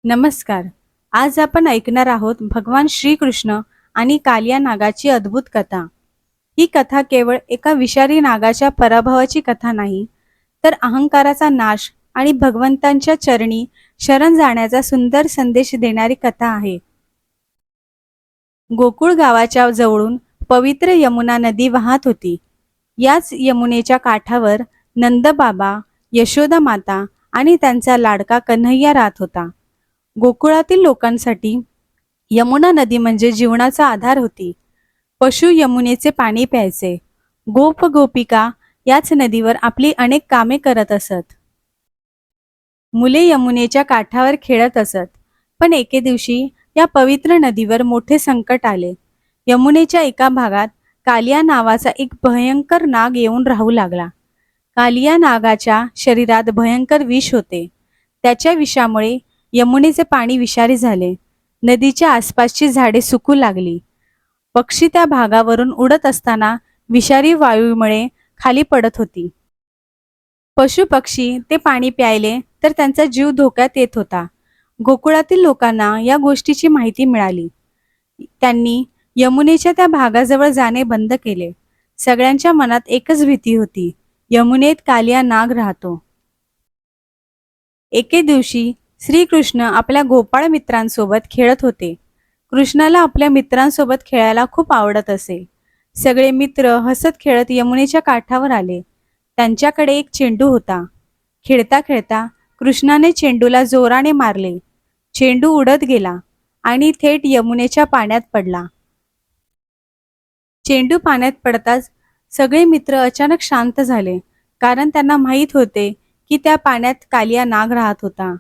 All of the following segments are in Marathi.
नमस्कार. आज आपण ऐकणार आहोत भगवान श्रीकृष्ण आणि कालिया नागाची अद्भुत कथा. ही कथा केवळ एका विषारी नागाच्या पराभवाची कथा नाही, तर अहंकाराचा नाश आणि भगवंतांच्या चरणी शरण जाण्याचा सुंदर संदेश देणारी कथा आहे. गोकुळ गावाच्या जवळून पवित्र यमुना नदी वाहत होती. याच यमुनेच्या काठावर नंदबाबा, यशोदा माता आणि त्यांचा लाडका कन्हैया राहत होता. गोकुळातील लोकांसाठी यमुना नदी म्हणजे जीवनाचा आधार होती. पशु यमुनेचे पाणी प्यायचे. गोप गोपिका याच नदीवर आपली अनेक कामे करत असत. मुले यमुनेच्या काठावर खेळत असत. पण एके दिवशी या पवित्र नदीवर मोठे संकट आले. यमुनेच्या एका भागात कालिया नावाचा एक भयंकर नाग येऊन राहू लागला. कालिया नागाच्या शरीरात भयंकर विष होते. त्याच्या विषामुळे यमुनेचे पाणी विषारी झाले. नदीच्या आसपासची झाडे सुकू लागली. पक्षी त्या भागावरून उडत असताना विषारी वायूमुळे खाली पडत होती. पशु पक्षी ते पाणी प्यायले तर त्यांचा जीव धोक्यात येत होता. गोकुळातील लोकांना या गोष्टीची माहिती मिळाली. त्यांनी यमुनेच्या त्या भागाजवळ जाणे बंद केले. सगळ्यांच्या मनात एकच भीती होती, यमुनेत कालिया नाग राहतो. एके दिवशी श्रीकृष्ण आपल्या गोपाळ मित्रांसोबत खेळत होते. कृष्णाला आपल्या मित्रांसोबत खेळायला खूप आवडत असे. सगळे मित्र हसत खेळत यमुनेच्या काठावर आले. त्यांच्याकडे एक चेंडू होता. खेळता खेळता कृष्णाने चेंडूला जोराने मारले. चेंडू उडत गेला आणि थेट यमुनेच्या पाण्यात पडला. चेंडू पाण्यात पडताच सगळे मित्र अचानक शांत झाले, कारण त्यांना माहीत होते की त्या पाण्यात कालिया नाग राहत होता.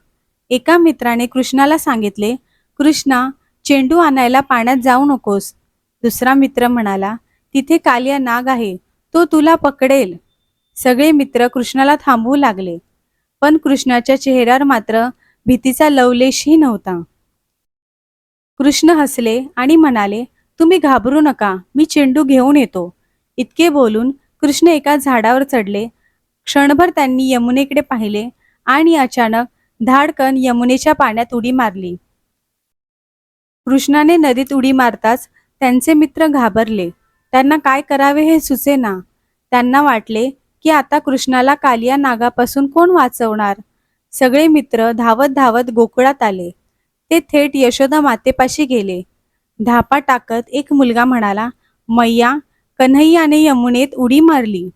एका मित्राने कृष्णाला सांगितले, कृष्णा, चेंडू आणायला पाण्यात जाऊ नकोस. दुसरा मित्र म्हणाला, तिथे कालिया नाग आहे, तो तुला पकडेल. सगळे मित्र कृष्णाला थांबवू लागले, पण कृष्णाच्या चेहऱ्यावर मात्र भीतीचा लवलेशही नव्हता. कृष्ण हसले आणि म्हणाले, तुम्ही घाबरू नका, मी चेंडू घेऊन येतो. इतके बोलून कृष्ण एका झाडावर चढले. क्षणभर त्यांनी यमुनेकडे पाहिले आणि अचानक धाडकन यमुनेच्या पाण्यात उडी मारली. कृष्णाने नदीत उडी मारताच त्यांचे मित्र घाबरले. त्यांना काय करावे हे सुचेना. त्यांना वाटले की आता कृष्णाला कालिया नागापासून कोण वाचवणार. सगळे मित्र धावत धावत गोकुळात आले. ते थेट यशोदा मातेपाशी गेले. धापा टाकत एक मुलगा म्हणाला, मैया, कन्हैयाने यमुनेत उडी मारली.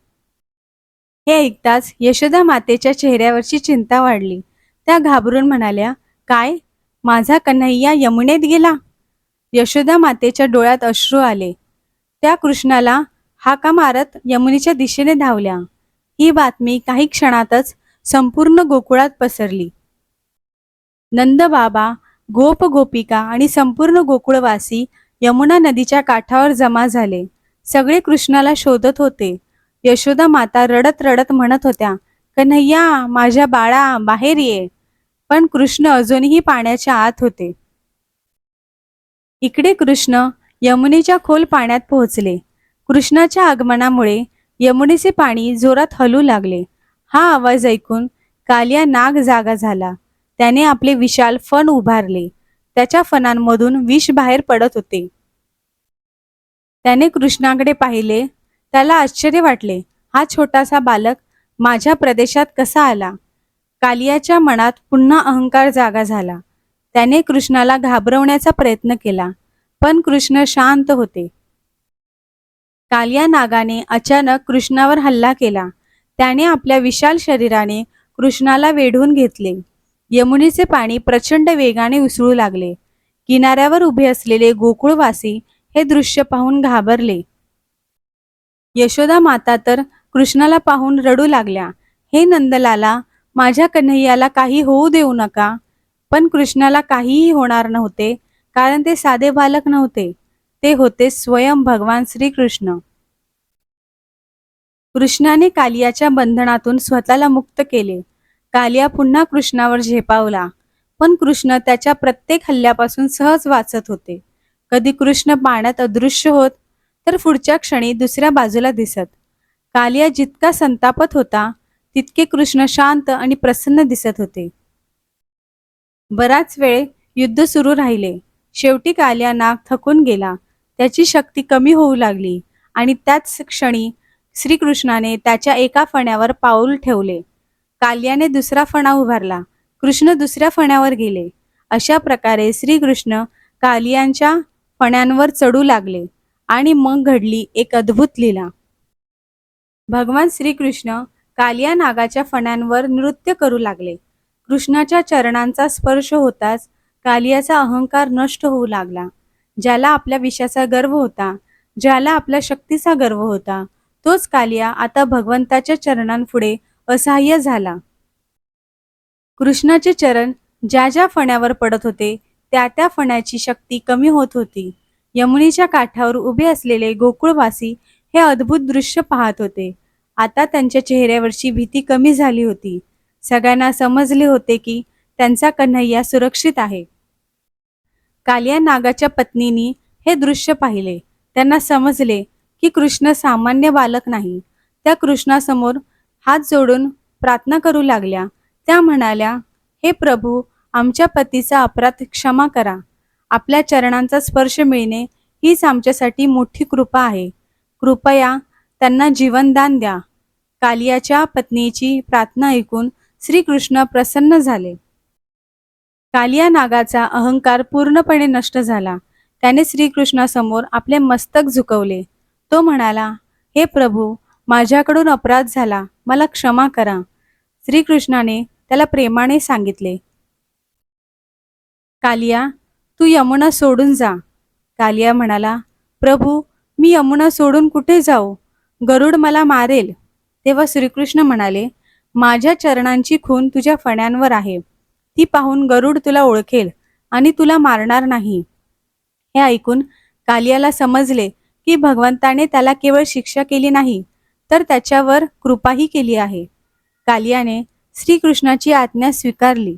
हे ऐकताच यशोदा मातेच्या चेहऱ्यावरची चिंता वाढली. त्या घाबरून म्हणाल्या, काय, माझा कन्हैया यमुनेत गेला? यशोदा मातेच्या डोळ्यात अश्रू आले. त्या कृष्णाला हाका मारत यमुनेच्या दिशेने धावल्या. ही बातमी काही क्षणातच संपूर्ण गोकुळात पसरली. नंदबाबा, गोप गोपिका आणि संपूर्ण गोकुळवासी यमुना नदीच्या काठावर जमा झाले. सगळे कृष्णाला शोधत होते. यशोदा माता रडत रडत म्हणत होत्या, कन्हैया, माझ्या बाळा, बाहेर ये. पण कृष्ण अजूनही पाण्याच्या आत होते. इकडे कृष्ण यमुनेच्या खोल पाण्यात पोहोचले. कृष्णाच्या आगमनामुळे यमुनेचे पाणी जोरात हलू लागले. हा आवाज ऐकून कालिया नाग जागा झाला. त्याने आपले विशाल फण उभारले. त्याच्या फणांमधून विष बाहेर पडत होते. त्याने कृष्णाकडे पाहिले. त्याला आश्चर्य वाटले, हा छोटासा बालक माझ्या प्रदेशात कसा आला? कालियाच्या मनात पुन्हा अहंकार जागा झाला. त्याने कृष्णाला घाबरवण्याचा प्रयत्न केला, पण कृष्ण शांत होते. कालिया नागाने अचानक कृष्णावर हल्ला केला. त्याने आपल्या विशाल शरीराने कृष्णाला वेढून घेतले. यमुनेचे पाणी प्रचंड वेगाने उसळू लागले. किनाऱ्यावर उभे असलेले गोकुळवासी हे दृश्य पाहून घाबरले. यशोदा माता तर कृष्णाला पाहून रडू लागल्या, हे नंदलाला, माझ्या कन्हैयाला काही होऊ देऊ नका. पण कृष्णाला काहीही होणार नव्हते, कारण ते साधे बालक नव्हते. ते होते स्वयं भगवान श्रीकृष्ण. कृष्णाने कालियाच्या बंधनातून स्वतःला मुक्त केले. कालिया पुन्हा कृष्णावर झेपावला, पण कृष्ण त्याच्या प्रत्येक हल्ल्यापासून सहज वाचत होते. कधी कृष्ण पाण्यात अदृश्य होत, तर पुढच्या क्षणी दुसऱ्या बाजूला दिसत. कालिया जितका संतापत होता, तितके कृष्ण शांत आणि प्रसन्न दिसत होते. बराच वेळ युद्ध सुरू राहिले. शेवटी कालिया नाग थकून गेला. त्याची शक्ती कमी होऊ लागली आणि त्याच क्षणी श्रीकृष्णाने त्याच्या एका फण्यावर पाऊल ठेवले. कालियाने दुसरा फणा उभारला. कृष्ण दुसऱ्या फण्यावर गेले. अशा प्रकारे श्रीकृष्ण कालियांच्या फण्यांवर चढू लागले आणि मग घडली एक अद्भुत लीला. भगवान श्रीकृष्ण कालिया नागाच्या फण्यांवर नृत्य करू लागले. कृष्णाच्या चरणांचा स्पर्श होताच कालियाचा अहंकार नष्ट होऊ लागला. ज्याला आपल्या विषयाचा गर्व होता, ज्याला आपल्या शक्तीचा गर्व होता, तोच कालिया आता भगवंताच्या चरणांपुढे असहाय्य झाला. कृष्णाचे चरण ज्या ज्या फण्यावर पडत होते त्या त्या फण्याची शक्ती कमी होत होती. यमुनेच्या काठावर उभे असलेले गोकुळवासी हे अद्भुत दृश्य पाहत होते. आता त्यांच्या चेहऱ्यावरची भीती कमी झाली होती. सगळ्यांना समजले होते की त्यांचा कन्हैया सुरक्षित आहे. कालिया नागाच्या पत्नीनी हे दृश्य पाहिले. त्यांना समजले की कृष्ण सामान्य बालक नाही. त्या कृष्णासमोर हात जोडून प्रार्थना करू लागल्या. त्या म्हणाल्या, हे प्रभू, आमच्या पतीचा अपराध क्षमा करा. आपल्या चरणांचा स्पर्श मिळणे हीच आमच्यासाठी मोठी कृपा आहे. कृपया त्यांना जीवनदान द्या. कालियाच्या पत्नीची प्रार्थना ऐकून श्रीकृष्ण प्रसन्न झाले. कालिया नागाचा अहंकार पूर्णपणे नष्ट झाला. त्याने श्रीकृष्णासमोर आपले मस्तक झुकवले. तो म्हणाला, हे प्रभू, माझ्याकडून अपराध झाला, मला क्षमा करा. श्रीकृष्णाने त्याला प्रेमाने सांगितले, कालिया, तू यमुना सोडून जा. कालिया म्हणाला, प्रभू, मी यमुना सोडून कुठे जाऊ? गरुड मला मारेल. तेव्हा श्रीकृष्ण म्हणाले, माझ्या चरणांची खून तुझ्या फण्यांवर आहे. ती पाहून गरुड तुला ओळखेल आणि तुला मारणार नाही. हे ऐकून कालियाला समजले की भगवंताने त्याला केवळ शिक्षा केली नाही, तर त्याच्यावर कृपाही केली आहे. कालियाने श्रीकृष्णाची आज्ञा स्वीकारली.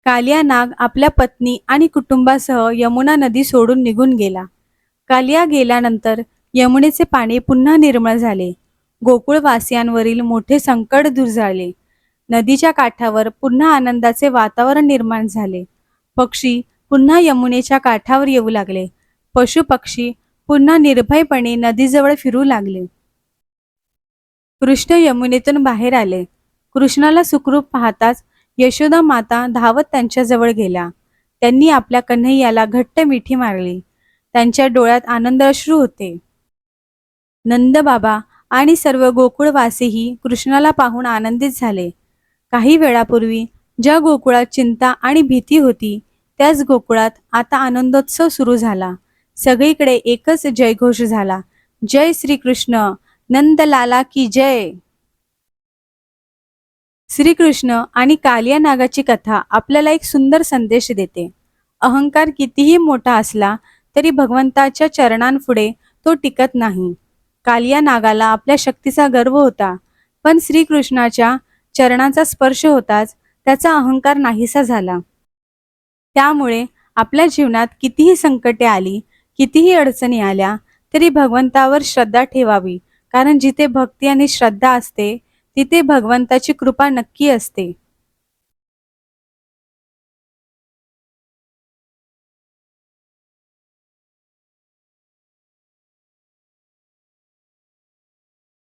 कालिया नाग आपल्या पत्नी आणि कुटुंबासह यमुना नदी सोडून निघून गेला. कालिया गेल्यानंतर यमुनेचे पाणी पुन्हा निर्मळ झाले. गोकुळवासियांवरील मोठे संकट दूर झाले. नदीच्या काठावर पुन्हा आनंदाचे वातावरण निर्माण झाले. पक्षी पुन्हा यमुनेच्या काठावर येऊ लागले. पशुपक्षी पुन्हा निर्भयपणे नदीजवळ फिरू लागले. कृष्ण यमुनेतून बाहेर आले. कृष्णाला सुखरूप पाहताच यशोदा माता धावत त्यांच्याजवळ गेल्या. त्यांनी आपल्या कन्हैयाला घट्ट मिठी मारली. त्यांच्या डोळ्यात आनंद अश्रू होते. नंद बाबा आणि सर्व गोकुळवासीही कृष्णाला पाहून आनंदित झाले. काही वेळापूर्वी ज्या गोकुळात चिंता आणि भीती होती, त्याच गोकुळात आता आनंदोत्सव सुरू झाला. सगळीकडे एकच जयघोष झाला, जय श्रीकृष्ण, नंदलाला की जय. श्रीकृष्ण आणि कालिया नागाची कथा आपल्याला एक सुंदर संदेश देते. अहंकार कितीही मोठा असला तरी भगवंताच्या चरणांपुढे तो टिकत नाही. कालिया नागाला आपल्या शक्तीचा गर्व होता, पण श्रीकृष्णाच्या चरणांचा स्पर्श होताच त्याचा अहंकार नाहीसा झाला. त्यामुळे आपल्या जीवनात कितीही संकटे आली, कितीही अडचणी आल्या, तरी भगवंतावर श्रद्धा ठेवावी. कारण जिथे भक्ती आणि श्रद्धा असते तिथे भगवंताची कृपा नक्की असते.